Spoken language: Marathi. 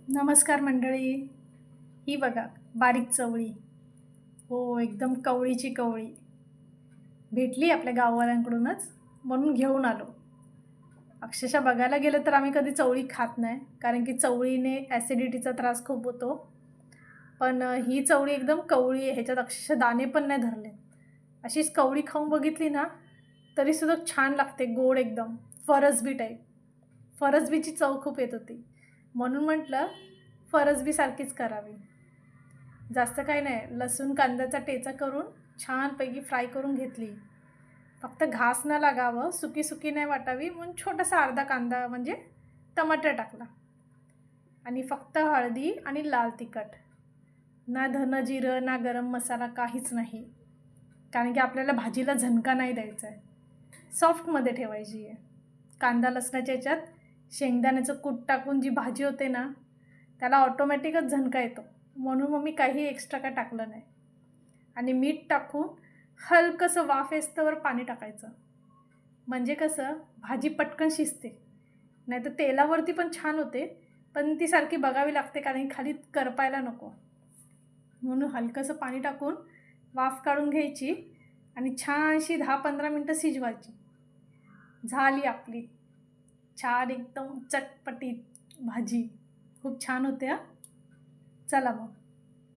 नमस्कार मंडळी. ही बघा बारीक चवळी. हो, एकदम कवळीची कवळी. भेटली आपल्या गाववाल्यांकडूनच म्हणून घेऊन आलो. अक्षरशः बघायला गेलं तर आम्ही कधी चवळी खात नाही. कारण की चवळीने ॲसिडिटीचा त्रास खूप होतो. पण ही चवळी एकदम कवळी आहे. ह्याच्यात अक्षरशः दाणे पण नाही धरले. अशीच कवळी खाऊन बघितली ना, तरीसुद्धा छान लागते, गोड एकदम. फरसबी टाईप. फरसबीची चव खूप येत होती. म्हणून म्हटलं फरसबीसारखीच करावी. जास्त काही नाही, लसूण कांद्याचा ठेचा करून छानपैकी फ्राय करून घेतली. फक्त घास न लागावं, सुकी-सुकी नाही वाटावी म्हणून छोटासा अर्धा कांदा म्हणजे टमाटर टाकला आणि फक्त हळदी आणि लाल तिखट. ना धनं, जिरं, ना गरम मसाला, काहीच नाही. कारण की आपल्याला भाजीला झणका नाही द्यायचा आहे. सॉफ्टमध्ये ठेवायची आहे. कांदा लसणाच्या ह्याच्यात शेंगदाण्याचं कूट टाकून जी भाजी होते ना, त्याला ऑटोमॅटिकच झणका येतो. म्हणून मग मी काही एक्स्ट्रा काय टाकलं नाही. आणि मीठ टाकून हलकंसं वाफ येस्तवर पाणी टाकायचं. म्हणजे कसं भाजी पटकन शिजते. नाहीतर तेलावरती पण छान होते, पण ती सारखी बघावी लागते कारण खाली करपायला नको. म्हणून हलकंसं पाणी टाकून वाफ काढून घ्यायची आणि छानशी 10-15 मिनटं शिजवायची. झाली आपली छान एकदम चटपटीत भाजी. खूप छान होते हां. चला मग.